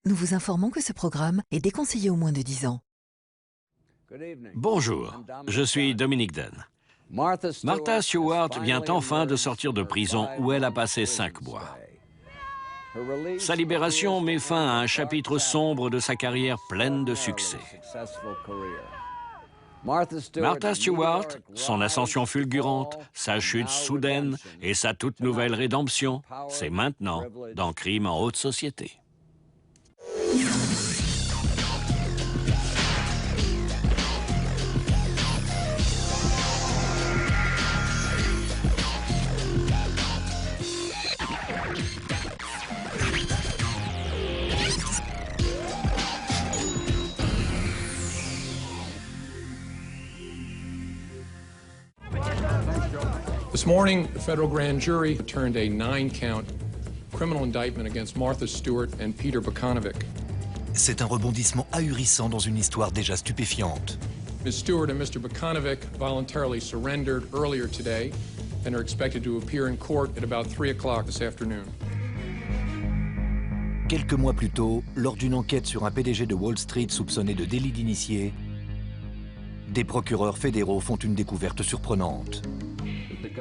Nous vous informons que ce programme est déconseillé aux moins de 10 ans. Bonjour, je suis Dominic Dunn. Martha Stewart vient enfin de sortir de prison où elle a passé 5 mois. Sa libération met fin à un chapitre sombre de sa carrière pleine de succès. Martha Stewart, son ascension fulgurante, sa chute soudaine et sa toute nouvelle rédemption, c'est maintenant dans Crime en haute société. This morning, the federal grand jury returned a 9-count criminal indictment against Martha Stewart and Peter Bukanovic. C'est un rebondissement ahurissant dans une histoire déjà stupéfiante. Ms. Stewart and Mr. Bukanovic voluntarily surrendered earlier today and are expected to appear in court at about 3 o'clock this afternoon. Quelques mois plus tôt, lors d'une enquête sur un PDG de Wall Street soupçonné de délit d'initié, des procureurs fédéraux font une découverte surprenante.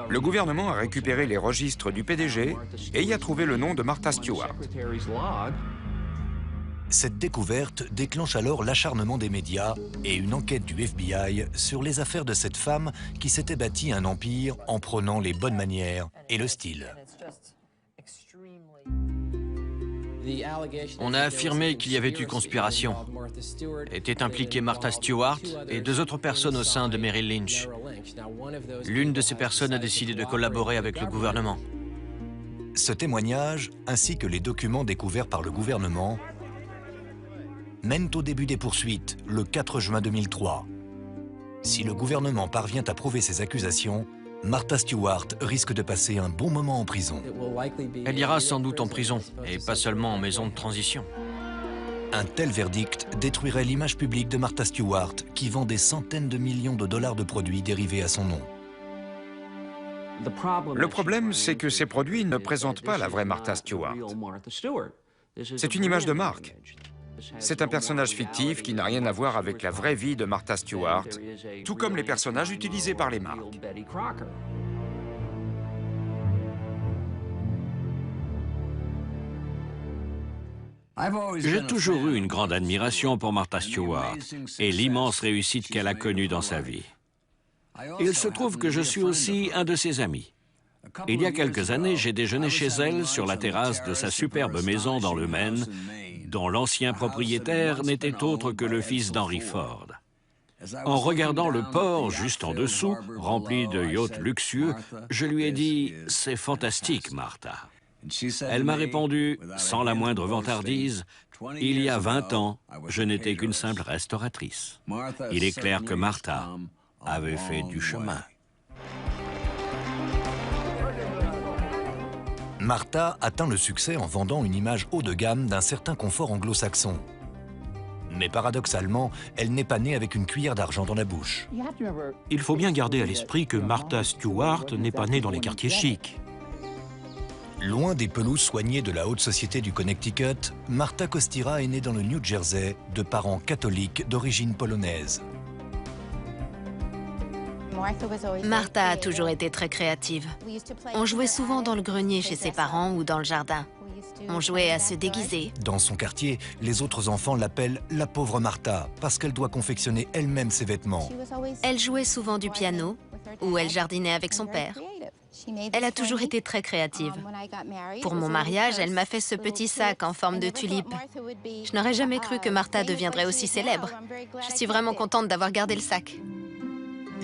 Le gouvernement a récupéré les registres du PDG et y a trouvé le nom de Martha Stewart. Cette découverte déclenche alors l'acharnement des médias et une enquête du FBI sur les affaires de cette femme qui s'était bâtie un empire en prônant les bonnes manières et le style. On a affirmé qu'il y avait eu conspiration. Était impliquée Martha Stewart et 2 autres personnes au sein de Merrill Lynch. L'une de ces personnes a décidé de collaborer avec le gouvernement. Ce témoignage, ainsi que les documents découverts par le gouvernement, mènent au début des poursuites, le 4 juin 2003. Si le gouvernement parvient à prouver ces accusations, Martha Stewart risque de passer un bon moment en prison. Elle ira sans doute en prison, et pas seulement en maison de transition. Un tel verdict détruirait l'image publique de Martha Stewart, qui vend des centaines de millions de dollars de produits dérivés à son nom. Le problème, c'est que ces produits ne présentent pas la vraie Martha Stewart. C'est une image de marque. C'est un personnage fictif qui n'a rien à voir avec la vraie vie de Martha Stewart, tout comme les personnages utilisés par les marques. J'ai toujours eu une grande admiration pour Martha Stewart et l'immense réussite qu'elle a connue dans sa vie. Il se trouve que je suis aussi un de ses amis. Il y a quelques années, j'ai déjeuné chez elle sur la terrasse de sa superbe maison dans le Maine, dont l'ancien propriétaire n'était autre que le fils d'Henry Ford. En regardant le port juste en dessous, rempli de yachts luxueux, je lui ai dit « C'est fantastique, Martha ». Elle m'a répondu, sans la moindre vantardise, « Il y a 20 ans, je n'étais qu'une simple restauratrice. » Il est clair que Martha avait fait du chemin. Martha atteint le succès en vendant une image haut de gamme d'un certain confort anglo-saxon. Mais paradoxalement, elle n'est pas née avec une cuillère d'argent dans la bouche. Il faut bien garder à l'esprit que Martha Stewart n'est pas née dans les quartiers chics. Loin des pelouses soignées de la haute société du Connecticut, Martha Kostira est née dans le New Jersey de parents catholiques d'origine polonaise. Martha a toujours été très créative. On jouait souvent dans le grenier chez ses parents ou dans le jardin. On jouait à se déguiser. Dans son quartier, les autres enfants l'appellent la pauvre Martha parce qu'elle doit confectionner elle-même ses vêtements. Elle jouait souvent du piano ou elle jardinait avec son père. Elle a toujours été très créative. Pour mon mariage, elle m'a fait ce petit sac en forme de tulipe. Je n'aurais jamais cru que Martha deviendrait aussi célèbre. Je suis vraiment contente d'avoir gardé le sac.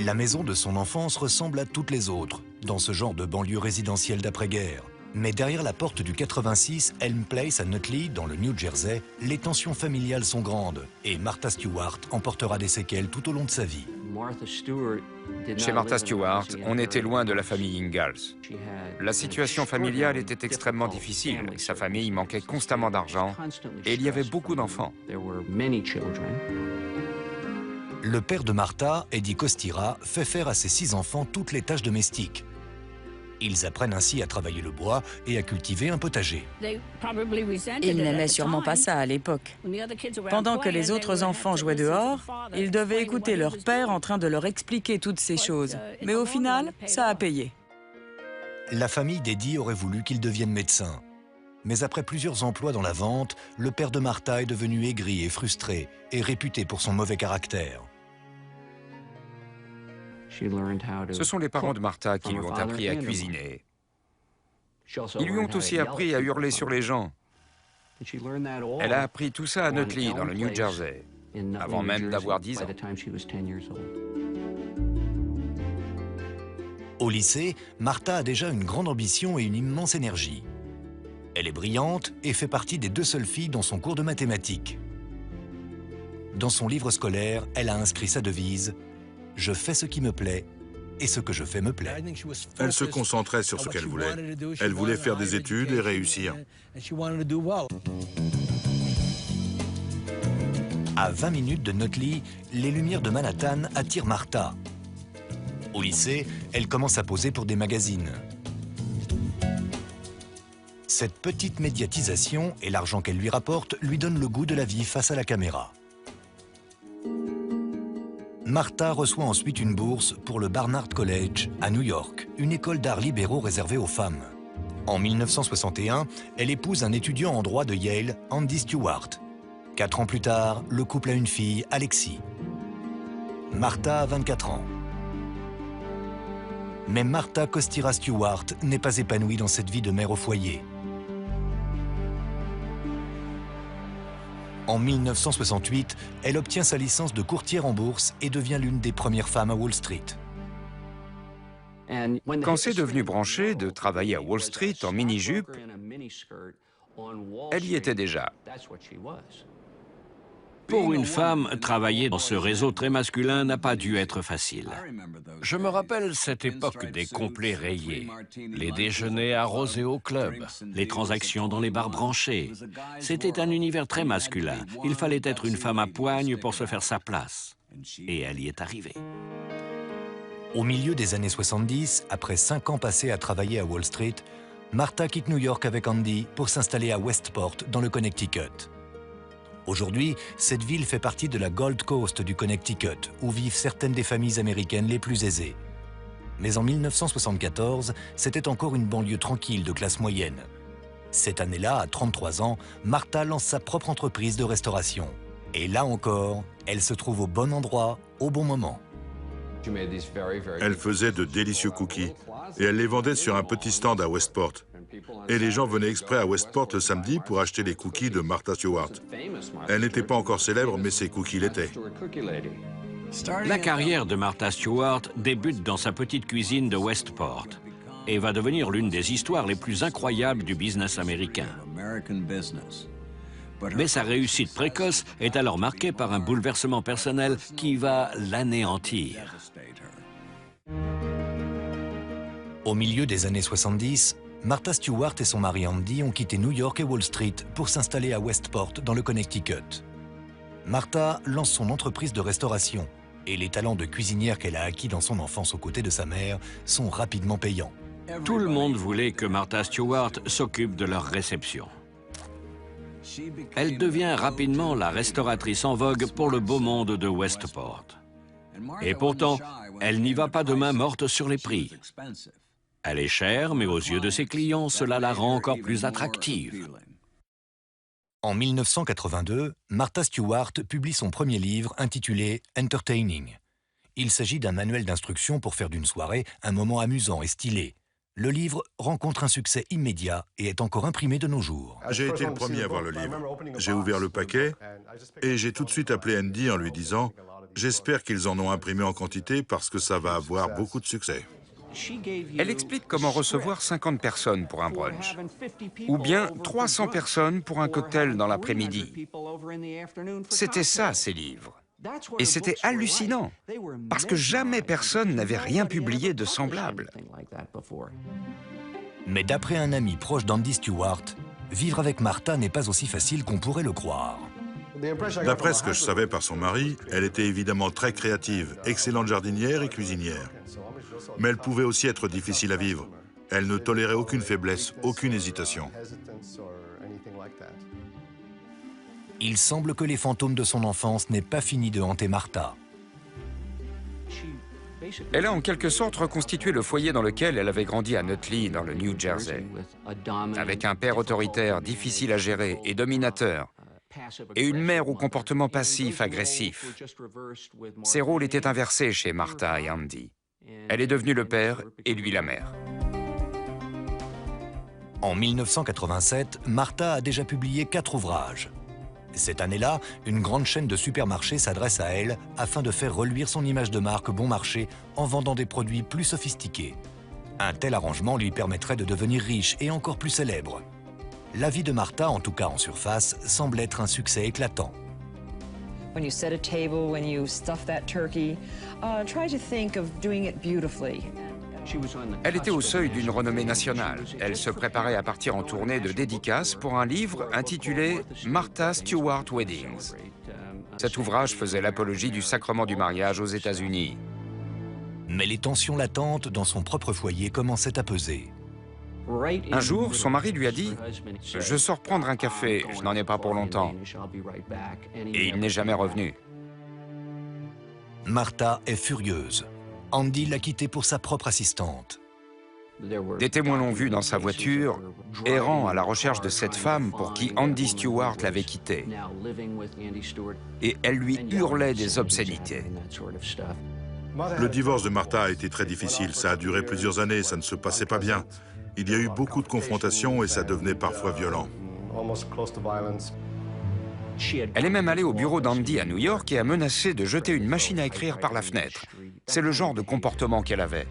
La maison de son enfance ressemble à toutes les autres, dans ce genre de banlieue résidentielle d'après-guerre. Mais derrière la porte du 86, Elm Place à Nutley, dans le New Jersey, les tensions familiales sont grandes et Martha Stewart en portera des séquelles tout au long de sa vie. Chez Martha Stewart, on était loin de la famille Ingalls. La situation familiale était extrêmement difficile. Sa famille manquait constamment d'argent et il y avait beaucoup d'enfants. Le père de Martha, Eddie Kostira, fait faire à ses 6 enfants toutes les tâches domestiques. Ils apprennent ainsi à travailler le bois et à cultiver un potager. Ils n'aimaient sûrement pas ça à l'époque. Pendant que les autres enfants jouaient dehors, ils devaient écouter leur père en train de leur expliquer toutes ces choses. Mais au final, ça a payé. La famille d'Eddie aurait voulu qu'il devienne médecin. Mais après plusieurs emplois dans la vente, le père de Martha est devenu aigri et frustré et réputé pour son mauvais caractère. Ce sont les parents de Martha qui lui ont appris à cuisiner. Ils lui ont aussi appris à hurler sur les gens. Elle a appris tout ça à Nutley, dans le New Jersey, avant même d'avoir 10 ans. Au lycée, Martha a déjà une grande ambition et une immense énergie. Elle est brillante et fait partie des 2 seules filles dans son cours de mathématiques. Dans son livre scolaire, elle a inscrit sa devise « Je fais ce qui me plaît et ce que je fais me plaît ». Elle se concentrait sur ce qu'elle voulait. Elle voulait faire des études et réussir. À 20 minutes de Nutley, les lumières de Manhattan attirent Martha. Au lycée, elle commence à poser pour des magazines. Cette petite médiatisation et l'argent qu'elle lui rapporte lui donnent le goût de la vie face à la caméra. Martha reçoit ensuite une bourse pour le Barnard College à New York, une école d'arts libéraux réservée aux femmes. En 1961, elle épouse un étudiant en droit de Yale, Andy Stewart. 4 ans plus tard, le couple a une fille, Alexis. Martha a 24 ans. Mais Martha Costira Stewart n'est pas épanouie dans cette vie de mère au foyer. En 1968, elle obtient sa licence de courtière en bourse et devient l'une des premières femmes à Wall Street. Quand c'est devenu branché de travailler à Wall Street en mini-jupe, elle y était déjà. Pour une femme, travailler dans ce réseau très masculin n'a pas dû être facile. Je me rappelle cette époque des complets rayés, les déjeuners arrosés au club, les transactions dans les bars branchés. C'était un univers très masculin. Il fallait être une femme à poigne pour se faire sa place. Et elle y est arrivée. Au milieu des années 70, après 5 ans passés à travailler à Wall Street, Martha quitte New York avec Andy pour s'installer à Westport, dans le Connecticut. Aujourd'hui, cette ville fait partie de la Gold Coast du Connecticut, où vivent certaines des familles américaines les plus aisées. Mais en 1974, c'était encore une banlieue tranquille de classe moyenne. Cette année-là, à 33 ans, Martha lance sa propre entreprise de restauration. Et là encore, elle se trouve au bon endroit, au bon moment. Elle faisait de délicieux cookies et elle les vendait sur un petit stand à Westport. Et les gens venaient exprès à Westport le samedi pour acheter les cookies de Martha Stewart. Elle n'était pas encore célèbre, mais ses cookies l'étaient. La carrière de Martha Stewart débute dans sa petite cuisine de Westport et va devenir l'une des histoires les plus incroyables du business américain. Mais sa réussite précoce est alors marquée par un bouleversement personnel qui va l'anéantir. Au milieu des années 70, Martha Stewart et son mari Andy ont quitté New York et Wall Street pour s'installer à Westport, dans le Connecticut. Martha lance son entreprise de restauration et les talents de cuisinière qu'elle a acquis dans son enfance aux côtés de sa mère sont rapidement payants. Tout le monde voulait que Martha Stewart s'occupe de leur réception. Elle devient rapidement la restauratrice en vogue pour le beau monde de Westport. Et pourtant, elle n'y va pas de main morte sur les prix. Elle est chère, mais aux yeux de ses clients, cela la rend encore plus attractive. En 1982, Martha Stewart publie son premier livre intitulé « Entertaining ». Il s'agit d'un manuel d'instruction pour faire d'une soirée un moment amusant et stylé. Le livre rencontre un succès immédiat et est encore imprimé de nos jours. J'ai été le premier à voir le livre. J'ai ouvert le paquet et j'ai tout de suite appelé Andy en lui disant « J'espère qu'ils en ont imprimé en quantité parce que ça va avoir beaucoup de succès ». Elle explique comment recevoir 50 personnes pour un brunch, ou bien 300 personnes pour un cocktail dans l'après-midi. C'était ça, ces livres. Et c'était hallucinant, parce que jamais personne n'avait rien publié de semblable. Mais d'après un ami proche d'Andy Stewart, vivre avec Martha n'est pas aussi facile qu'on pourrait le croire. D'après ce que je savais par son mari, elle était évidemment très créative, excellente jardinière et cuisinière. Mais elle pouvait aussi être difficile à vivre. Elle ne tolérait aucune faiblesse, aucune hésitation. Il semble que les fantômes de son enfance n'aient pas fini de hanter Martha. Elle a en quelque sorte reconstitué le foyer dans lequel elle avait grandi à Nutley, dans le New Jersey. Avec un père autoritaire, difficile à gérer et dominateur, et une mère au comportement passif, agressif. Ces rôles étaient inversés chez Martha et Andy. Elle est devenue le père et lui la mère. En 1987, Martha a déjà publié 4 ouvrages. Cette année-là, une grande chaîne de supermarchés s'adresse à elle afin de faire reluire son image de marque bon marché en vendant des produits plus sophistiqués. Un tel arrangement lui permettrait de devenir riche et encore plus célèbre. La vie de Martha, en tout cas en surface, semble être un succès éclatant. When you set a table, when you stuff that turkey, try to think of doing it beautifully. Elle était au seuil d'une renommée nationale. Elle se préparait à partir en tournée de dédicaces pour un livre intitulé « Martha Stewart Weddings ». Cet ouvrage faisait l'apologie du sacrement du mariage aux États-Unis. Mais les tensions latentes dans son propre foyer commençaient à peser. Un jour, son mari lui a dit « Je sors prendre un café, je n'en ai pas pour longtemps ». Et il n'est jamais revenu. Martha est furieuse. Andy l'a quittée pour sa propre assistante. Des témoins l'ont vu dans sa voiture, errant à la recherche de cette femme pour qui Andy Stewart l'avait quittée. Et elle lui hurlait des obscénités. Le divorce de Martha a été très difficile. Ça a duré plusieurs années, ça ne se passait pas bien. Il y a eu beaucoup de confrontations et ça devenait parfois violent. Elle est même allée au bureau d'Andy à New York et a menacé de jeter une machine à écrire par la fenêtre. C'est le genre de comportement qu'elle avait.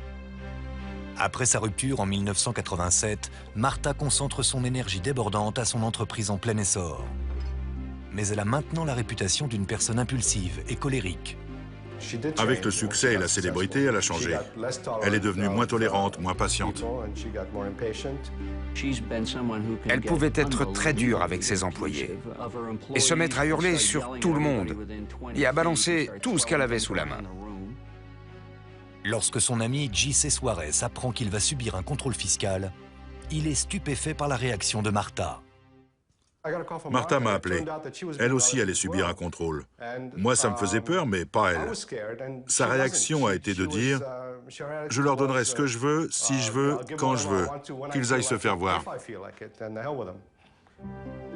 Après sa rupture en 1987, Martha concentre son énergie débordante à son entreprise en plein essor. Mais elle a maintenant la réputation d'une personne impulsive et colérique. Avec le succès et la célébrité, elle a changé. Elle est devenue moins tolérante, moins patiente. Elle pouvait être très dure avec ses employés et se mettre à hurler sur tout le monde et à balancer tout ce qu'elle avait sous la main. Lorsque son ami J.C. Suarez apprend qu'il va subir un contrôle fiscal, il est stupéfait par la réaction de Martha. Martha m'a appelé. Elle aussi allait subir un contrôle. Moi, ça me faisait peur, mais pas elle. Sa réaction a été de dire « Je leur donnerai ce que je veux, si je veux, quand je veux, qu'ils aillent se faire voir ».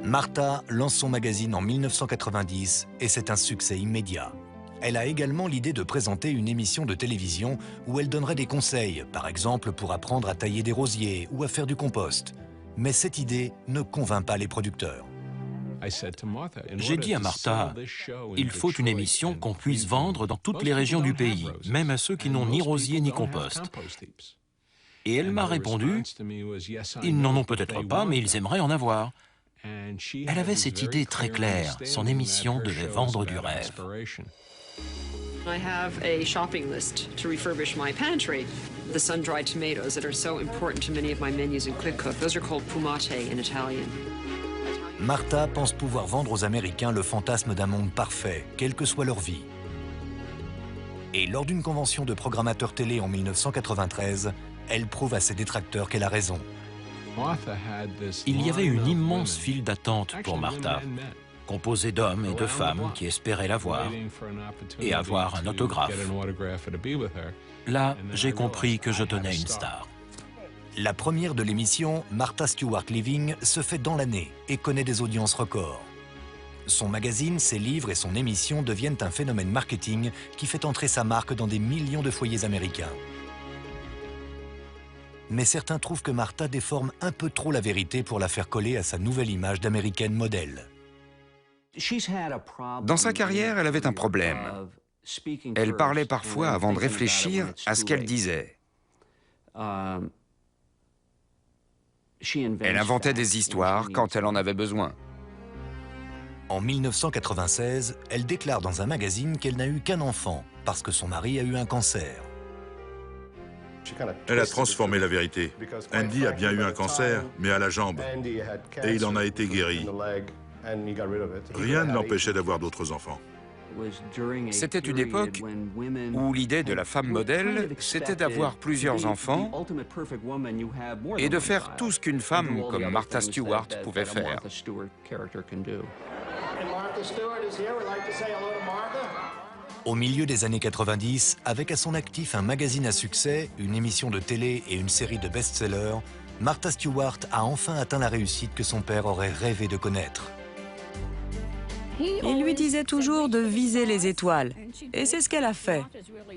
Martha lance son magazine en 1990 et c'est un succès immédiat. Elle a également l'idée de présenter une émission de télévision où elle donnerait des conseils, par exemple pour apprendre à tailler des rosiers ou à faire du compost. Mais cette idée ne convainc pas les producteurs. J'ai dit à Martha, il faut une émission qu'on puisse vendre dans toutes les régions du pays, même à ceux qui n'ont ni rosier ni compost. Et elle m'a répondu, ils n'en ont peut-être pas, mais ils aimeraient en avoir. Elle avait cette idée très claire, son émission devait vendre du rêve. I have a shopping list to refurbish my pantry. The sun-dried tomatoes that are so important to many of my menus in Quick Cook, those are called fumate in Italian. Martha pense pouvoir vendre aux Américains le fantasme d'un monde parfait, quelle que soit leur vie. Et lors d'une convention de programmateurs télé en 1993, elle prouve à ses détracteurs qu'elle a raison. Il y avait une immense file d'attente pour Martha, composée d'hommes et de femmes qui espéraient la voir et avoir un autographe. Là, j'ai compris que je tenais une star. La première de l'émission, Martha Stewart Living, se fait dans l'année et connaît des audiences records. Son magazine, ses livres et son émission deviennent un phénomène marketing qui fait entrer sa marque dans des millions de foyers américains. Mais certains trouvent que Martha déforme un peu trop la vérité pour la faire coller à sa nouvelle image d'américaine modèle. Dans sa carrière, elle avait un problème. Elle parlait parfois avant de réfléchir à ce qu'elle disait. Elle inventait des histoires quand elle en avait besoin. En 1996, elle déclare dans un magazine qu'elle n'a eu qu'un enfant parce que son mari a eu un cancer. Elle a transformé la vérité. Andy a bien eu un cancer, mais à la jambe. Et il en a été guéri. Rien ne l'empêchait d'avoir d'autres enfants. C'était une époque où l'idée de la femme modèle, c'était d'avoir plusieurs enfants et de faire tout ce qu'une femme comme Martha Stewart pouvait faire. Au milieu des années 90, avec à son actif un magazine à succès, une émission de télé et une série de best-sellers, Martha Stewart a enfin atteint la réussite que son père aurait rêvé de connaître. Il lui disait toujours de viser les étoiles. Et c'est ce qu'elle a fait.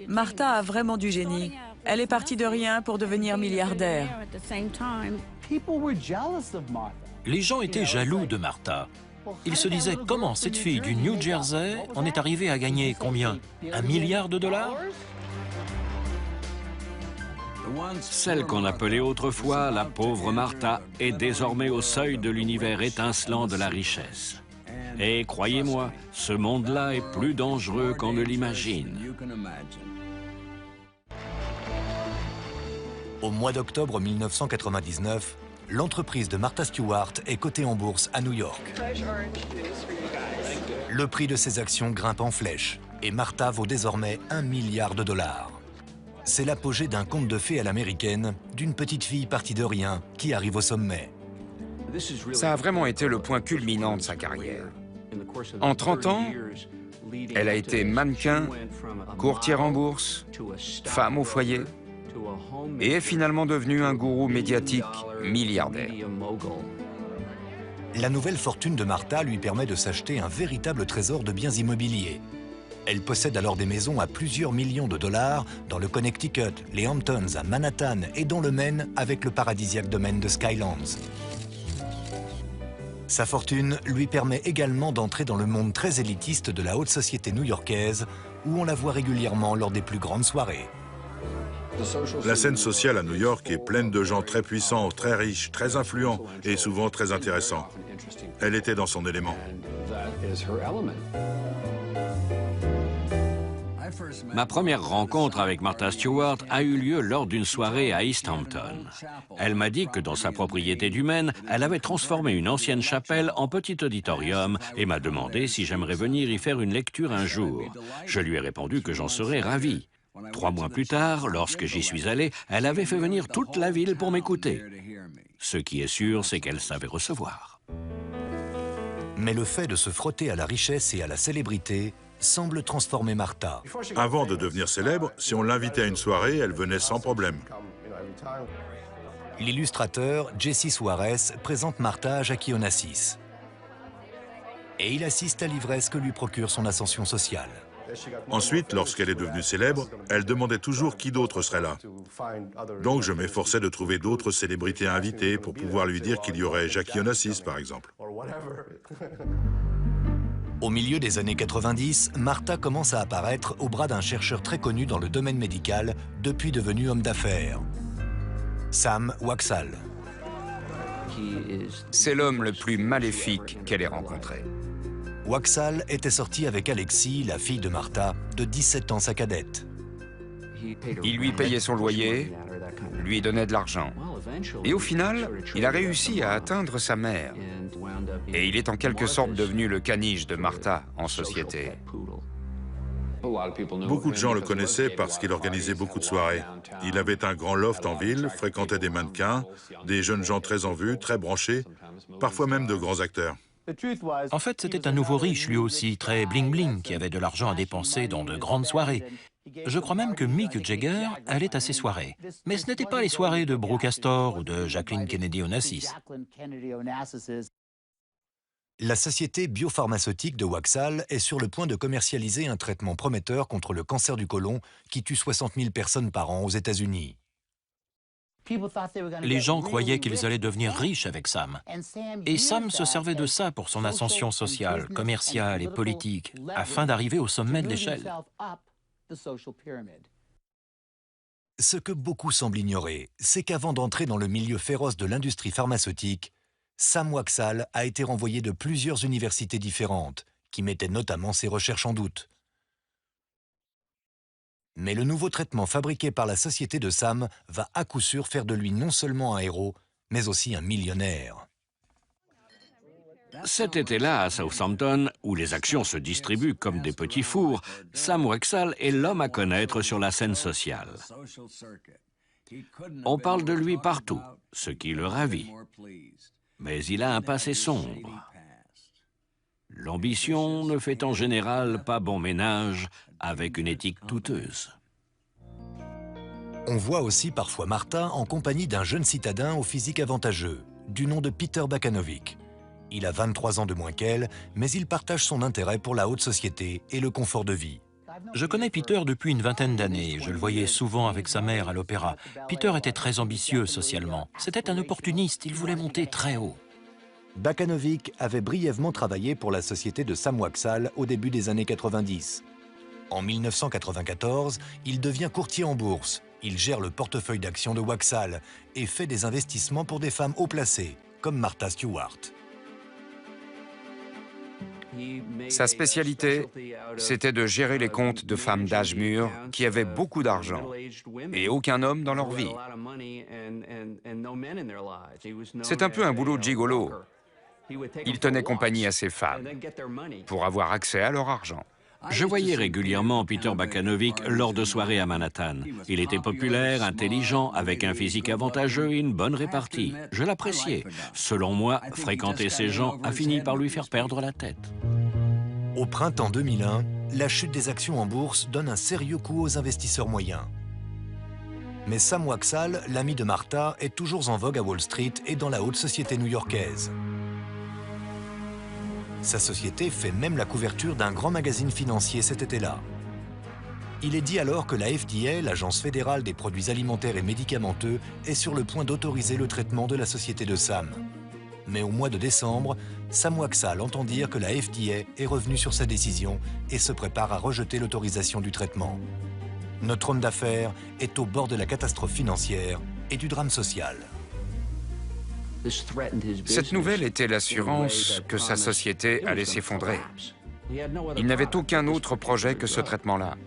Martha a vraiment du génie. Elle est partie de rien pour devenir milliardaire. Les gens étaient jaloux de Martha. Ils se disaient comment cette fille du New Jersey en est arrivée à gagner combien? 1 milliard de dollars? Celle qu'on appelait autrefois la pauvre Martha est désormais au seuil de l'univers étincelant de la richesse. Et croyez-moi, ce monde-là est plus dangereux qu'on ne l'imagine. Au mois d'octobre 1999, l'entreprise de Martha Stewart est cotée en bourse à New York. Le prix de ses actions grimpe en flèche et Martha vaut désormais 1 milliard de dollars. C'est l'apogée d'un conte de fées à l'américaine, d'une petite fille partie de rien qui arrive au sommet. Ça a vraiment été le point culminant de sa carrière. En 30 ans, elle a été mannequin, courtière en bourse, femme au foyer, et est finalement devenue un gourou médiatique milliardaire. La nouvelle fortune de Martha lui permet de s'acheter un véritable trésor de biens immobiliers. Elle possède alors des maisons à plusieurs millions de dollars dans le Connecticut, les Hamptons, à Manhattan et dans le Maine avec le paradisiaque domaine de Skylands. Sa fortune lui permet également d'entrer dans le monde très élitiste de la haute société new-yorkaise où on la voit régulièrement lors des plus grandes soirées. La scène sociale à New York est pleine de gens très puissants, très riches, très influents et souvent très intéressants. Elle était dans son élément. Ma première rencontre avec Martha Stewart a eu lieu lors d'une soirée à East Hampton. Elle m'a dit que dans sa propriété du Maine, elle avait transformé une ancienne chapelle en petit auditorium et m'a demandé si j'aimerais venir y faire une lecture un jour. Je lui ai répondu que j'en serais ravi. 3 mois plus tard, lorsque j'y suis allé, elle avait fait venir toute la ville pour m'écouter. Ce qui est sûr, c'est qu'elle savait recevoir. Mais le fait de se frotter à la richesse et à la célébrité semble transformer Martha. Avant de devenir célèbre, si on l'invitait à une soirée, elle venait sans problème. L'illustrateur Jesse Suarez présente Martha à Jackie Onassis. Et il assiste à l'ivresse que lui procure son ascension sociale. Ensuite, lorsqu'elle est devenue célèbre, elle demandait toujours qui d'autre serait là. Donc je m'efforçais de trouver d'autres célébrités à inviter pour pouvoir lui dire qu'il y aurait Jackie Onassis, par exemple. Au milieu des années 90, Martha commence à apparaître au bras d'un chercheur très connu dans le domaine médical, depuis devenu homme d'affaires, Sam Waksal. C'est l'homme le plus maléfique qu'elle ait rencontré. Waksal était sorti avec Alexis, la fille de Martha, de 17 ans, sa cadette. Il lui payait son loyer, lui donnait de l'argent. Et au final, il a réussi à atteindre sa mère. Et il est en quelque sorte devenu le caniche de Martha en société. Beaucoup de gens le connaissaient parce qu'il organisait beaucoup de soirées. Il avait un grand loft en ville, fréquentait des mannequins, des jeunes gens très en vue, très branchés, parfois même de grands acteurs. En fait, c'était un nouveau riche, lui aussi, très bling-bling, qui avait de l'argent à dépenser dans de grandes soirées. Je crois même que Mick Jagger allait à ces soirées. Mais ce n'étaient pas les soirées de Brooke Astor ou de Jacqueline Kennedy Onassis. La société biopharmaceutique de Waksal est sur le point de commercialiser un traitement prometteur contre le cancer du côlon qui tue 60 000 personnes par an aux États-Unis. Les gens croyaient qu'ils allaient devenir riches avec Sam. Et Sam se servait de ça pour son ascension sociale, commerciale et politique, afin d'arriver au sommet de l'échelle. Ce que beaucoup semblent ignorer, c'est qu'avant d'entrer dans le milieu féroce de l'industrie pharmaceutique, Sam Waksal a été renvoyé de plusieurs universités différentes, qui mettaient notamment ses recherches en doute. Mais le nouveau traitement fabriqué par la société de Sam va à coup sûr faire de lui non seulement un héros, mais aussi un millionnaire. Cet été-là, à Southampton, où les actions se distribuent comme des petits fours, Sam Waksal est l'homme à connaître sur la scène sociale. On parle de lui partout, ce qui le ravit. Mais il a un passé sombre. L'ambition ne fait en général pas bon ménage avec une éthique douteuse. On voit aussi parfois Martha en compagnie d'un jeune citadin au physique avantageux, du nom de Peter Bakanovic. Il a 23 ans de moins qu'elle, mais il partage son intérêt pour la haute société et le confort de vie. Je connais Peter depuis une vingtaine d'années. Je le voyais souvent avec sa mère à l'opéra. Peter était très ambitieux socialement. C'était un opportuniste, il voulait monter très haut. Bakanovic avait brièvement travaillé pour la société de Sam Waksal au début des années 90. En 1994, il devient courtier en bourse. Il gère le portefeuille d'actions de Waksal et fait des investissements pour des femmes haut placées, comme Martha Stewart. Sa spécialité, c'était de gérer les comptes de femmes d'âge mûr qui avaient beaucoup d'argent et aucun homme dans leur vie. C'est un peu un boulot de gigolo. Il tenait compagnie à ces femmes pour avoir accès à leur argent. Je voyais régulièrement Peter Bakanovic lors de soirées à Manhattan. Il était populaire, intelligent, avec un physique avantageux et une bonne répartie. Je l'appréciais. Selon moi, fréquenter ces gens a fini par lui faire perdre la tête. Au printemps 2001, la chute des actions en bourse donne un sérieux coup aux investisseurs moyens. Mais Sam Waksal, l'ami de Martha, est toujours en vogue à Wall Street et dans la haute société new-yorkaise. Sa société fait même la couverture d'un grand magazine financier cet été-là. Il est dit alors que la FDA, l'Agence fédérale des produits alimentaires et médicamenteux, est sur le point d'autoriser le traitement de la société de Sam. Mais au mois de décembre, Sam Waksal entend dire que la FDA est revenue sur sa décision et se prépare à rejeter l'autorisation du traitement. Notre homme d'affaires est au bord de la catastrophe financière et du drame social. Cette nouvelle était l'assurance que sa société allait s'effondrer. Il n'avait aucun autre projet que ce traitement-là.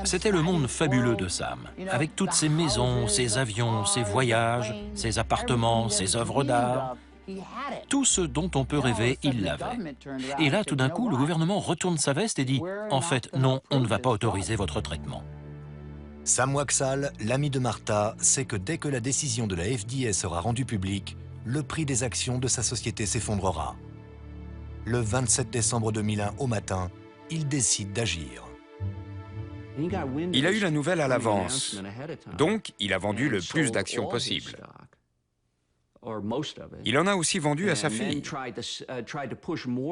C'était le monde fabuleux de Sam, avec toutes ses maisons, ses avions, ses voyages, ses appartements, ses œuvres d'art. Tout ce dont on peut rêver, il l'avait. Et là, tout d'un coup, le gouvernement retourne sa veste et dit « En fait, non, on ne va pas autoriser votre traitement ». Sam Waksal, l'ami de Martha, sait que dès que la décision de la FDA sera rendue publique, le prix des actions de sa société s'effondrera. Le 27 décembre 2001 au matin, il décide d'agir. Il a eu la nouvelle à l'avance, donc il a vendu le plus d'actions possible. Il en a aussi vendu à sa fille,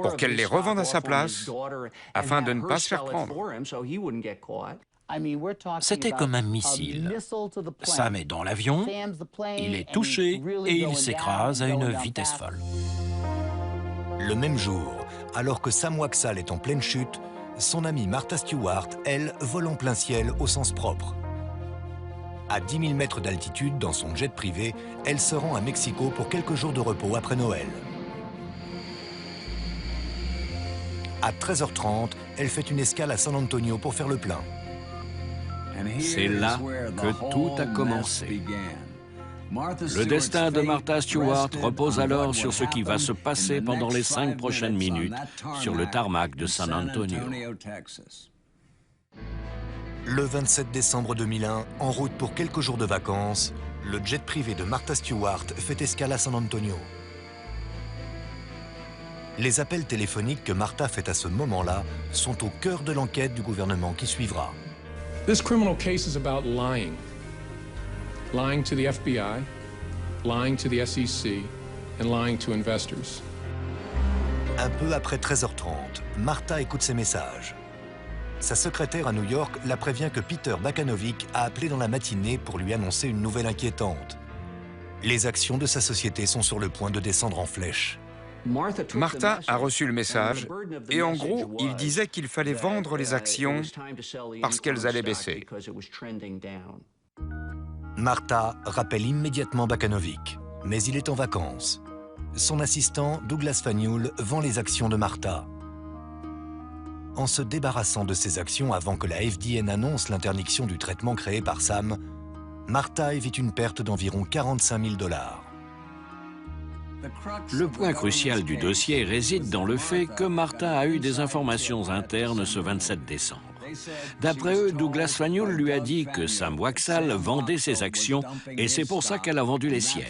pour qu'elle les revende à sa place, afin de ne pas se faire prendre. C'était comme un missile. Sam est dans l'avion, il est touché et il s'écrase à une vitesse folle. Le même jour, alors que Sam Waksal est en pleine chute, son amie Martha Stewart, elle, vole en plein ciel au sens propre. À 10 000 mètres d'altitude, dans son jet privé, elle se rend à Mexico pour quelques jours de repos après Noël. À 13h30, elle fait une escale à San Antonio pour faire le plein. C'est là que tout a commencé. Le destin de Martha Stewart repose alors sur ce qui va se passer pendant les 5 prochaines minutes sur le tarmac de San Antonio. Le 27 décembre 2001, en route pour quelques jours de vacances, le jet privé de Martha Stewart fait escale à San Antonio. Les appels téléphoniques que Martha fait à ce moment-là sont au cœur de l'enquête du gouvernement qui suivra. This criminal case is about lying. Lying to the FBI, lying to the SEC, and lying to investors. Un peu après 13h30, Martha écoute ses messages. Sa secrétaire à New York la prévient que Peter Bakanovic a appelé dans la matinée pour lui annoncer une nouvelle inquiétante. Les actions de sa société sont sur le point de descendre en flèche. Martha a reçu le message et en gros, il disait qu'il fallait vendre les actions parce qu'elles allaient baisser. Martha rappelle immédiatement Bakanovic, mais il est en vacances. Son assistant, Douglas Faneuil, vend les actions de Martha. En se débarrassant de ces actions avant que la FDA n'annonce l'interdiction du traitement créé par Sam, Martha évite une perte d'environ 45 000 $. Le point crucial du dossier réside dans le fait que Martha a eu des informations internes ce 27 décembre. D'après eux, Douglas Faneuil lui a dit que Sam Waksal vendait ses actions et c'est pour ça qu'elle a vendu les siennes.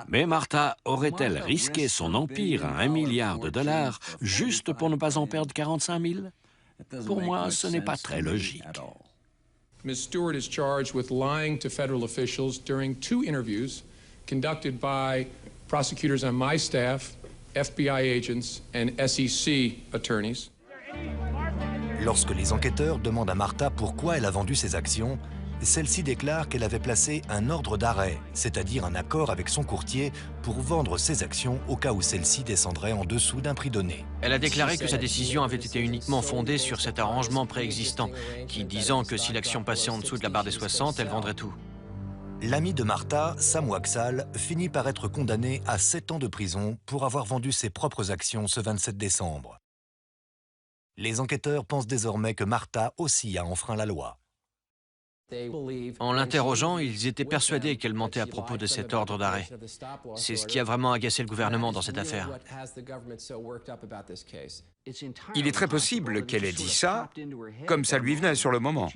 Mais Martha aurait-elle risqué son empire à $1 milliard juste pour ne pas en perdre 45 000? Pour moi, ce n'est pas très logique. Ms. Stewart is charged with lying to federal officials during 2 interviews conducted by prosecutors on my staff, FBI agents, and SEC attorneys. Lorsque les enquêteurs demandent à Martha pourquoi elle a vendu ses actions, celle-ci déclare qu'elle avait placé un ordre d'arrêt, c'est-à-dire un accord avec son courtier pour vendre ses actions au cas où celle-ci descendrait en dessous d'un prix donné. Elle a déclaré que sa décision avait été uniquement fondée sur cet arrangement préexistant, qui disant que si l'action passait en dessous de la barre des 60, elle vendrait tout. L'ami de Martha, Sam Waksal, finit par être condamné à 7 ans de prison pour avoir vendu ses propres actions ce 27 décembre. Les enquêteurs pensent désormais que Martha aussi a enfreint la loi. En l'interrogeant, ils étaient persuadés qu'elle mentait à propos de cet ordre d'arrêt. C'est ce qui a vraiment agacé le gouvernement dans cette affaire. Il est très possible qu'elle ait dit ça comme ça lui venait sur le moment.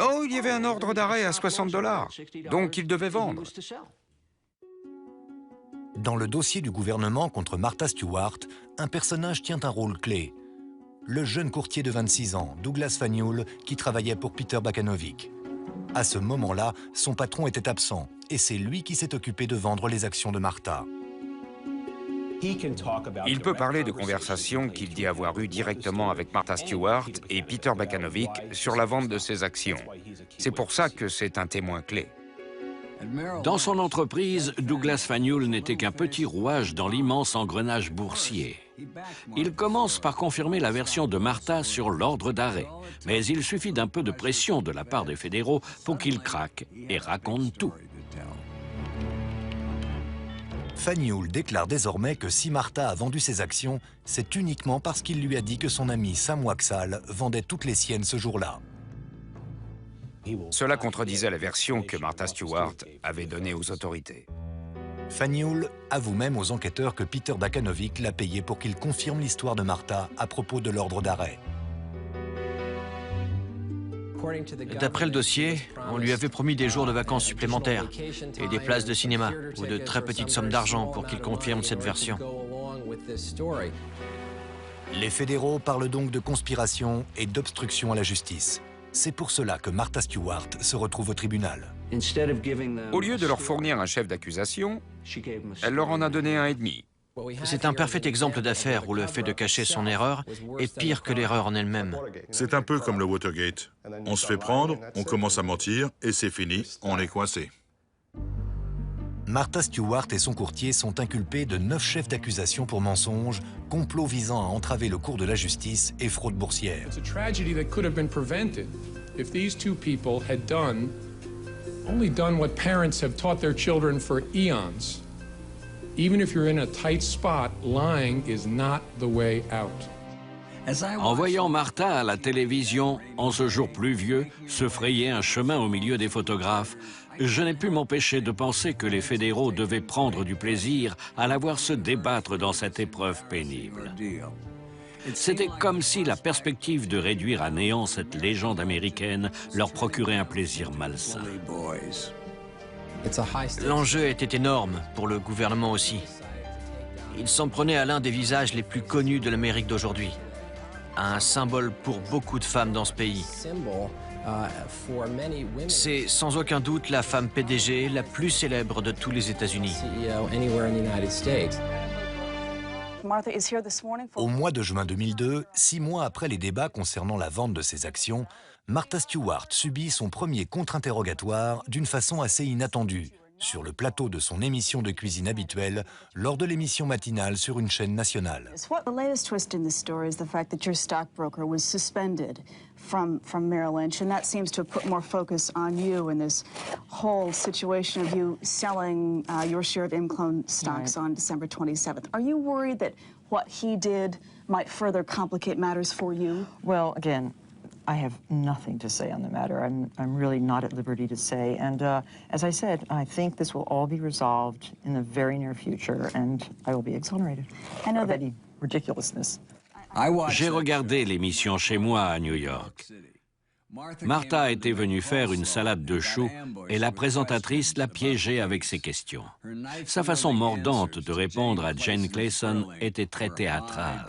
Oh, il y avait un ordre d'arrêt à $60, donc il devait vendre. Dans le dossier du gouvernement contre Martha Stewart, un personnage tient un rôle clé. Le jeune courtier de 26 ans, Douglas Faneuil, qui travaillait pour Peter Bakanovic. À ce moment-là, son patron était absent et c'est lui qui s'est occupé de vendre les actions de Martha. Il peut parler de conversations qu'il dit avoir eues directement avec Martha Stewart et Peter Bakanovic sur la vente de ses actions. C'est pour ça que c'est un témoin clé. Dans son entreprise, Douglas Faneuil n'était qu'un petit rouage dans l'immense engrenage boursier. Il commence par confirmer la version de Martha sur l'ordre d'arrêt, mais il suffit d'un peu de pression de la part des fédéraux pour qu'il craque et raconte tout. Faneuil déclare désormais que si Martha a vendu ses actions, c'est uniquement parce qu'il lui a dit que son ami Sam Waksal vendait toutes les siennes ce jour-là. Cela contredisait la version que Martha Stewart avait donnée aux autorités. Faneuil avoue même aux enquêteurs que Peter Bakanovic l'a payé pour qu'il confirme l'histoire de Martha à propos de l'ordre d'arrêt. D'après le dossier, on lui avait promis des jours de vacances supplémentaires et des places de cinéma ou de très petites sommes d'argent pour qu'il confirme cette version. Les fédéraux parlent donc de conspiration et d'obstruction à la justice. C'est pour cela que Martha Stewart se retrouve au tribunal. Au lieu de leur fournir un chef d'accusation, elle leur en a donné un et demi. C'est un parfait exemple d'affaire où le fait de cacher son erreur est pire que l'erreur en elle-même. C'est un peu comme le Watergate. On se fait prendre, on commence à mentir et c'est fini, on est coincé. Martha Stewart et son courtier sont inculpés de 9 chefs d'accusation pour mensonge, complot visant à entraver le cours de la justice et fraude boursière. It's a tragedy that could have been prevented if these 2 people had only done what parents have taught their children for eons. Even if you're in a tight spot, lying is not the way out. En voyant Martha à la télévision, en ce jour pluvieux, se frayer un chemin au milieu des photographes, je n'ai pu m'empêcher de penser que les fédéraux devaient prendre du plaisir à la voir se débattre dans cette épreuve pénible. C'était comme si la perspective de réduire à néant cette légende américaine leur procurait un plaisir malsain. L'enjeu était énorme pour le gouvernement aussi. Il s'en prenait à l'un des visages les plus connus de l'Amérique d'aujourd'hui, à un symbole pour beaucoup de femmes dans ce pays. C'est sans aucun doute la femme PDG la plus célèbre de tous les États-Unis. Au mois de juin 2002, 6 mois après les débats concernant la vente de ses actions, Martha Stewart subit son premier contre-interrogatoire d'une façon assez inattendue, sur le plateau de son émission de cuisine habituelle, lors de l'émission matinale sur une chaîne nationale. The latest twist in this story is the fact that your stockbroker was suspended from Merrill Lynch, and that seems to have put more focus on you in this whole situation of you selling your share of ImClone stocks on December 27th. Are you worried that what he did might further complicate matters for you? Well, again, I have nothing to say on the matter. I'm really not at liberty to say. And as I said, I think this will all be resolved in the very near future, and I will be exonerated of any ridiculousness. J'ai regardé l'émission chez moi à New York. Martha était venue faire une salade de choux et la présentatrice l'a piégée avec ses questions. Sa façon mordante de répondre à Jane Clayson était très théâtrale.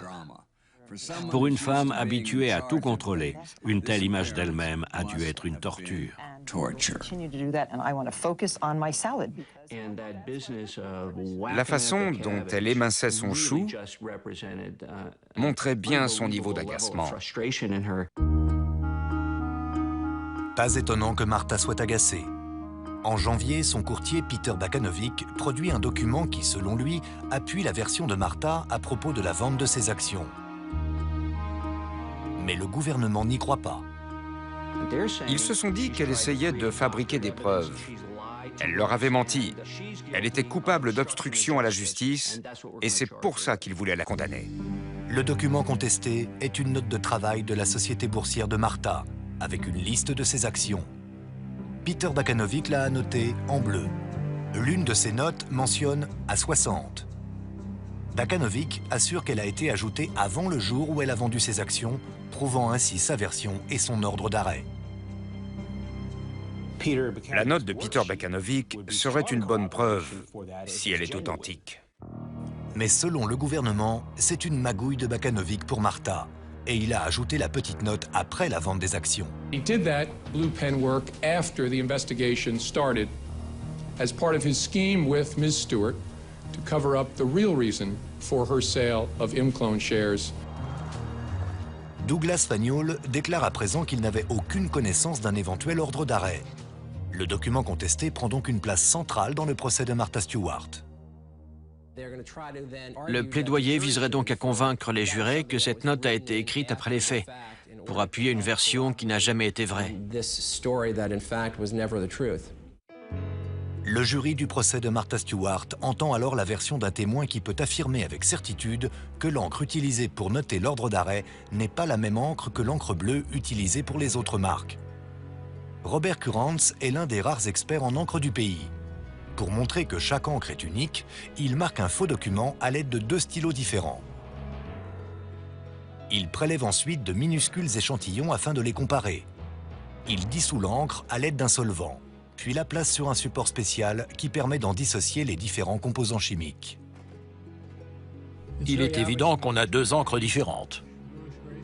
Pour une femme habituée à tout contrôler, une telle image d'elle-même a dû être une torture. La façon dont elle éminçait son chou montrait bien son niveau d'agacement. Pas étonnant que Martha soit agacée. En janvier, son courtier Peter Bakanovic produit un document qui, selon lui, appuie la version de Martha à propos de la vente de ses actions. Mais le gouvernement n'y croit pas. Ils se sont dit qu'elle essayait de fabriquer des preuves. Elle leur avait menti. Elle était coupable d'obstruction à la justice et c'est pour ça qu'ils voulaient la condamner. Le document contesté est une note de travail de la société boursière de Martha, avec une liste de ses actions. Peter Bakanovic l'a annotée en bleu. L'une de ses notes mentionne à 60. Bakanovic assure qu'elle a été ajoutée avant le jour où elle a vendu ses actions, prouvant ainsi sa version et son ordre d'arrêt. La note de Peter Bakanovic serait une bonne preuve, si elle est authentique. Mais selon le gouvernement, c'est une magouille de Bakanovic pour Martha, et il a ajouté la petite note après la vente des actions. He did that blue pen work after the investigation started, as part of his scheme with Ms. Stewart to cover up the real reason for her sale of ImClone shares. Douglas Faneuil déclare à présent qu'il n'avait aucune connaissance d'un éventuel ordre d'arrêt. Le document contesté prend donc une place centrale dans le procès de Martha Stewart. Le plaidoyer viserait donc à convaincre les jurés que cette note a été écrite après les faits, pour appuyer une version qui n'a jamais été vraie. Le jury du procès de Martha Stewart entend alors la version d'un témoin qui peut affirmer avec certitude que l'encre utilisée pour noter l'ordre d'arrêt n'est pas la même encre que l'encre bleue utilisée pour les autres marques. Robert Kurantz est l'un des rares experts en encre du pays. Pour montrer que chaque encre est unique, il marque un faux document à l'aide de 2 stylos différents. Il prélève ensuite de minuscules échantillons afin de les comparer. Il dissout l'encre à l'aide d'un solvant, puis la place sur un support spécial qui permet d'en dissocier les différents composants chimiques. Il est évident qu'on a 2 encres différentes.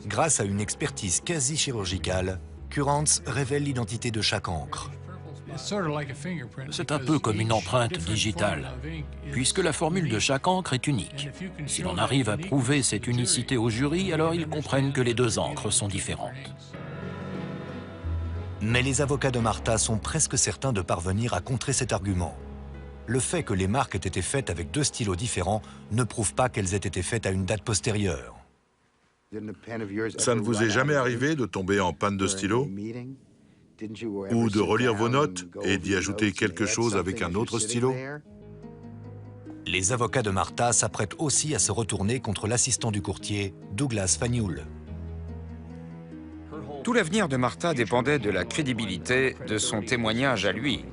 Grâce à une expertise quasi chirurgicale, Kurantz révèle l'identité de chaque encre. C'est un peu comme une empreinte digitale, puisque la formule de chaque encre est unique. Si l'on arrive à prouver cette unicité au jury, alors ils comprennent que les 2 encres sont différentes. Mais les avocats de Martha sont presque certains de parvenir à contrer cet argument. Le fait que les marques aient été faites avec 2 stylos différents ne prouve pas qu'elles aient été faites à une date postérieure. Ça ne vous est jamais arrivé de tomber en panne de stylo? Ou de relire vos notes et d'y ajouter quelque chose avec un autre stylo? Les avocats de Martha s'apprêtent aussi à se retourner contre l'assistant du courtier, Douglas Faneuil. Tout l'avenir de Martha dépendait de la crédibilité de son témoignage à lui.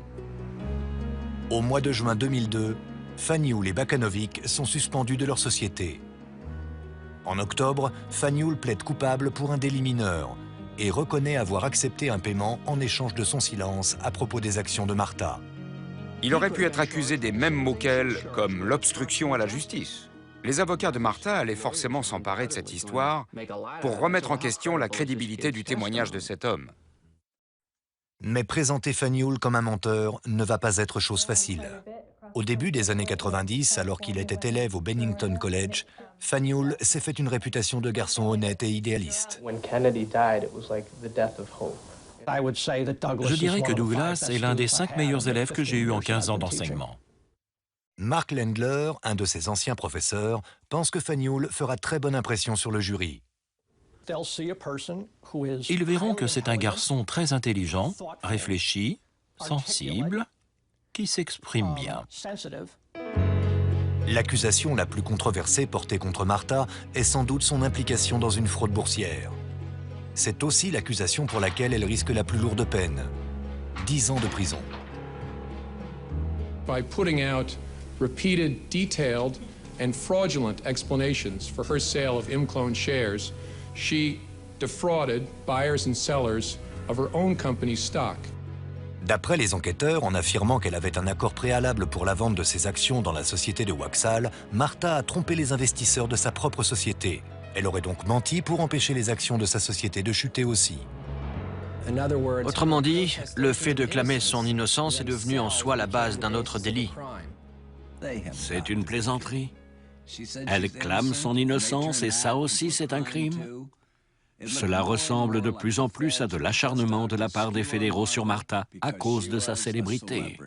Au mois de juin 2002, Faneuil et Bakanovic sont suspendus de leur société. En octobre, Faneuil plaide coupable pour un délit mineur et reconnaît avoir accepté un paiement en échange de son silence à propos des actions de Martha. Il aurait pu être accusé des mêmes mots qu'elle, comme l'obstruction à la justice. Les avocats de Martha allaient forcément s'emparer de cette histoire pour remettre en question la crédibilité du témoignage de cet homme. Mais présenter Faneuil comme un menteur ne va pas être chose facile. Au début des années 90, alors qu'il était élève au Bennington College, Faneuil s'est fait une réputation de garçon honnête et idéaliste. Je dirais que Douglas est l'un des 5 meilleurs élèves que j'ai eus en 15 ans d'enseignement. Mark Lendler, un de ses anciens professeurs, pense que Faneuil fera très bonne impression sur le jury. Ils verront que c'est un garçon très intelligent, réfléchi, sensible, qui s'exprime bien. L'accusation la plus controversée portée contre Martha est sans doute son implication dans une fraude boursière. C'est aussi l'accusation pour laquelle elle risque la plus lourde peine, 10 ans de prison. By putting out repeated, detailed, and fraudulent explanations for her sale of ImClone shares, she defrauded buyers and sellers of her own company's stock. D'après les enquêteurs, en affirmant qu'elle avait un accord préalable pour la vente de ses actions dans la société de Waxal, Martha a trompé les investisseurs de sa propre société. Elle aurait donc menti pour empêcher les actions de sa société de chuter aussi. Autrement dit, le fait de clamer son innocence est devenu en soi la base d'un autre délit. C'est une plaisanterie. Elle clame son innocence et ça aussi c'est un crime. Cela ressemble de plus en plus à de l'acharnement de la part des fédéraux sur Martha à cause de sa célébrité.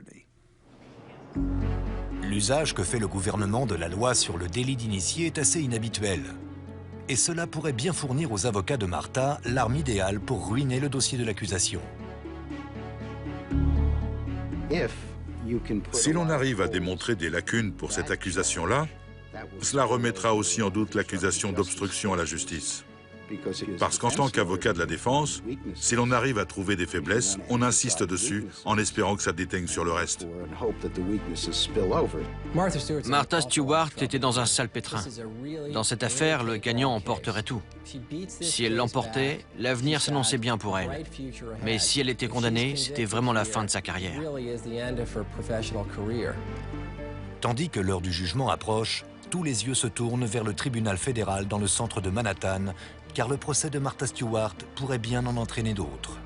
L'usage que fait le gouvernement de la loi sur le délit d'initié est assez inhabituel. Et cela pourrait bien fournir aux avocats de Martha l'arme idéale pour ruiner le dossier de l'accusation. Si l'on arrive à démontrer des lacunes pour cette accusation-là, cela remettra aussi en doute l'accusation d'obstruction à la justice. Parce qu'en tant qu'avocat de la défense, si l'on arrive à trouver des faiblesses, on insiste dessus en espérant que ça déteigne sur le reste. Martha Stewart était dans un sale pétrin. Dans cette affaire, le gagnant emporterait tout. Si elle l'emportait, l'avenir s'annonçait bien pour elle. Mais si elle était condamnée, c'était vraiment la fin de sa carrière. Tandis que l'heure du jugement approche, tous les yeux se tournent vers le tribunal fédéral dans le centre de Manhattan, car le procès de Martha Stewart pourrait bien en entraîner d'autres.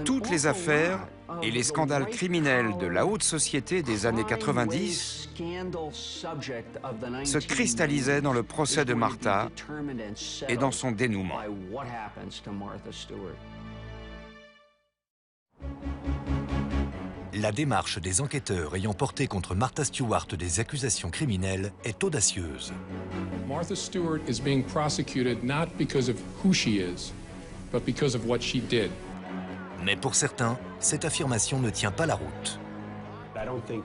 Toutes les affaires et les scandales criminels de la haute société des années 90 se cristallisaient dans le procès de Martha et dans son dénouement. La démarche des enquêteurs ayant porté contre Martha Stewart des accusations criminelles est audacieuse. Martha Stewart is being prosecuted not because of who she is, but because of what she did. Mais pour certains, cette affirmation ne tient pas la route.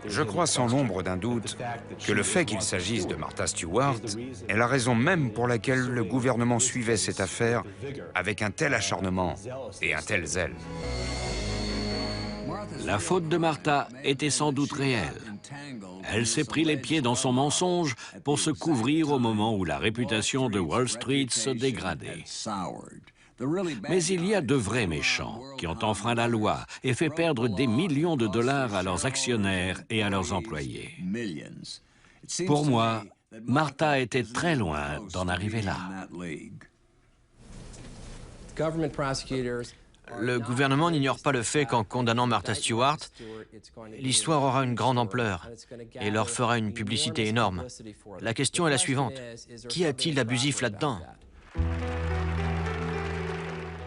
Je crois sans l'ombre d'un doute que le fait qu'il s'agisse de Martha Stewart est la raison même pour laquelle le gouvernement suivait cette affaire avec un tel acharnement et un tel zèle. La faute de Martha était sans doute réelle. Elle s'est pris les pieds dans son mensonge pour se couvrir au moment où la réputation de Wall Street se dégradait. Mais il y a de vrais méchants qui ont enfreint la loi et fait perdre des millions de dollars à leurs actionnaires et à leurs employés. Pour moi, Martha était très loin d'en arriver là. Le gouvernement n'ignore pas le fait qu'en condamnant Martha Stewart, l'histoire aura une grande ampleur et leur fera une publicité énorme. La question est la suivante. Qui a-t-il d'abusif là-dedans?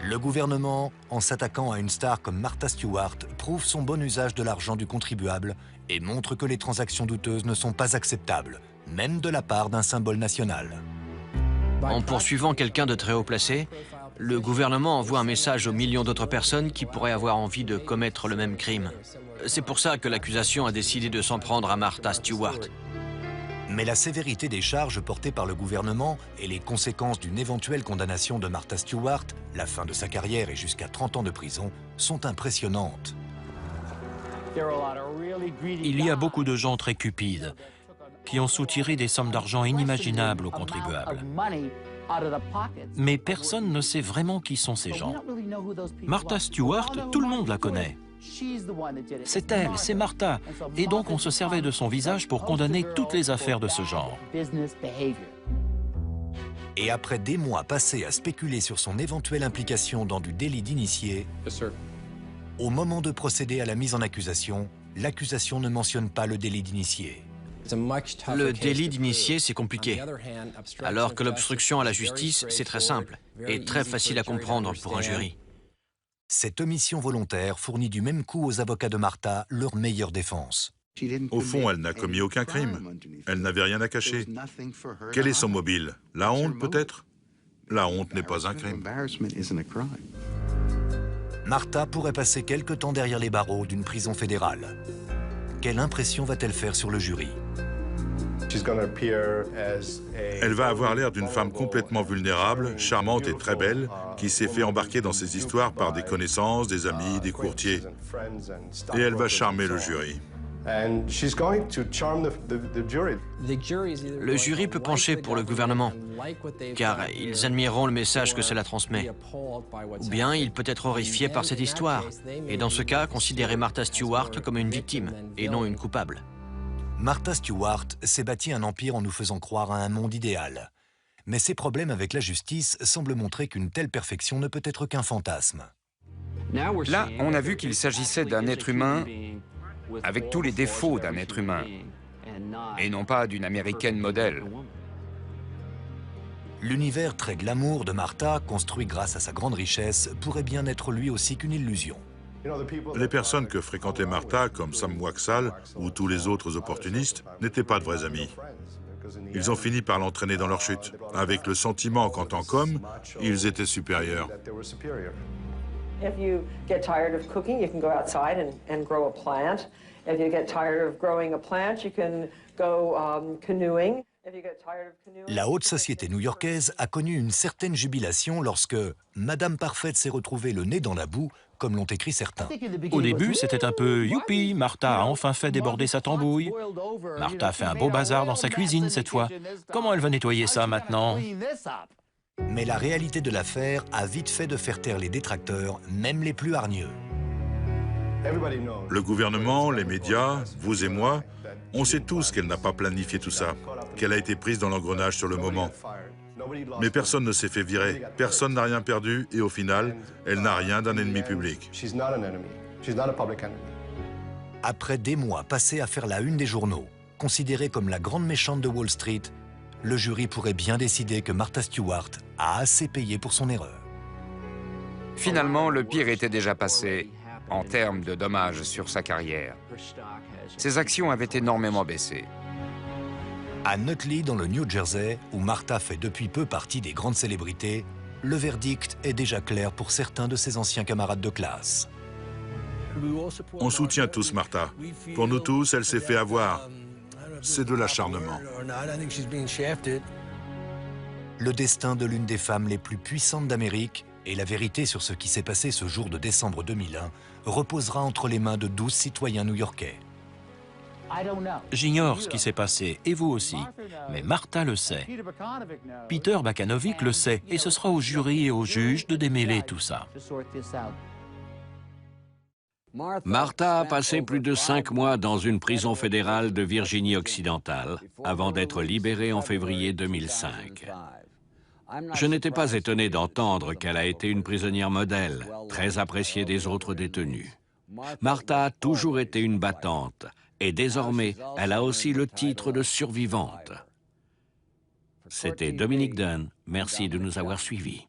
Le gouvernement, en s'attaquant à une star comme Martha Stewart, prouve son bon usage de l'argent du contribuable et montre que les transactions douteuses ne sont pas acceptables, même de la part d'un symbole national. En poursuivant quelqu'un de très haut placé, le gouvernement envoie un message aux millions d'autres personnes qui pourraient avoir envie de commettre le même crime. C'est pour ça que l'accusation a décidé de s'en prendre à Martha Stewart. Mais la sévérité des charges portées par le gouvernement et les conséquences d'une éventuelle condamnation de Martha Stewart, la fin de sa carrière et jusqu'à 30 ans de prison, sont impressionnantes. Il y a beaucoup de gens très cupides qui ont soutiré des sommes d'argent inimaginables aux contribuables. Mais personne ne sait vraiment qui sont ces gens. Martha Stewart, tout le monde la connaît. C'est elle, c'est Martha. Et donc on se servait de son visage pour condamner toutes les affaires de ce genre. Et après des mois passés à spéculer sur son éventuelle implication dans du délit d'initié, au moment de procéder à la mise en accusation, l'accusation ne mentionne pas le délit d'initié. Le délit d'initié, c'est compliqué, alors que l'obstruction à la justice, c'est très simple et très facile à comprendre pour un jury. Cette omission volontaire fournit du même coup aux avocats de Martha leur meilleure défense. Au fond, elle n'a commis aucun crime. Elle n'avait rien à cacher. Quel est son mobile? La honte, peut-être? La honte n'est pas un crime. Martha pourrait passer quelque temps derrière les barreaux d'une prison fédérale. Quelle impression va-t-elle faire sur le jury? Elle va avoir l'air d'une femme complètement vulnérable, charmante et très belle, qui s'est fait embarquer dans ces histoires par des connaissances, des amis, des courtiers. Et elle va charmer le jury. Le jury peut pencher pour le gouvernement, car ils admireront le message que cela transmet. Ou bien il peut être horrifié par cette histoire, et dans ce cas, considérer Martha Stewart comme une victime, et non une coupable. Martha Stewart s'est bâti un empire en nous faisant croire à un monde idéal. Mais ses problèmes avec la justice semblent montrer qu'une telle perfection ne peut être qu'un fantasme. Là, on a vu qu'il s'agissait d'un être humain avec tous les défauts d'un être humain, et non pas d'une américaine modèle. L'univers très glamour de Martha, construit grâce à sa grande richesse, pourrait bien être lui aussi qu'une illusion. Les personnes que fréquentait Martha, comme Sam Waksal ou tous les autres opportunistes, n'étaient pas de vrais amis. Ils ont fini par l'entraîner dans leur chute, avec le sentiment qu'en tant qu'hommes, ils étaient supérieurs. If you get tired of cooking, you can go outside and grow a plant. If you get tired of growing a plant, you can go canoeing. La haute société new-yorkaise a connu une certaine jubilation lorsque Madame Parfaite s'est retrouvée le nez dans la boue, comme l'ont écrit certains. Au début, c'était un peu « youpi, Martha a enfin fait déborder sa tambouille. Martha fait un beau bazar dans sa cuisine cette fois. Comment elle va nettoyer ça maintenant ?» Mais la réalité de l'affaire a vite fait de faire taire les détracteurs, même les plus hargneux. Le gouvernement, les médias, vous et moi, on sait tous qu'elle n'a pas planifié tout ça, qu'elle a été prise dans l'engrenage sur le moment. Mais personne ne s'est fait virer, personne n'a rien perdu et au final, elle n'a rien d'un ennemi public. Après des mois passés à faire la une des journaux, considérée comme la grande méchante de Wall Street, le jury pourrait bien décider que Martha Stewart a assez payé pour son erreur. Finalement, le pire était déjà passé en termes de dommages sur sa carrière. Ses actions avaient énormément baissé. À Nutley, dans le New Jersey, où Martha fait depuis peu partie des grandes célébrités, le verdict est déjà clair pour certains de ses anciens camarades de classe. On soutient tous Martha. Pour nous tous, elle s'est fait avoir. C'est de l'acharnement. Le destin de l'une des femmes les plus puissantes d'Amérique et la vérité sur ce qui s'est passé ce jour de décembre 2001 reposera entre les mains de 12 citoyens new-yorkais. J'ignore ce qui s'est passé, et vous aussi, mais Martha le sait. Peter Bakanovic le sait, et ce sera au jury et aux juges de démêler tout ça. Martha a passé plus de 5 mois dans une prison fédérale de Virginie occidentale avant d'être libérée en février 2005. Je n'étais pas étonné d'entendre qu'elle a été une prisonnière modèle, très appréciée des autres détenus. Martha a toujours été une battante et désormais, elle a aussi le titre de survivante. C'était Dominique Dunn. Merci de nous avoir suivis.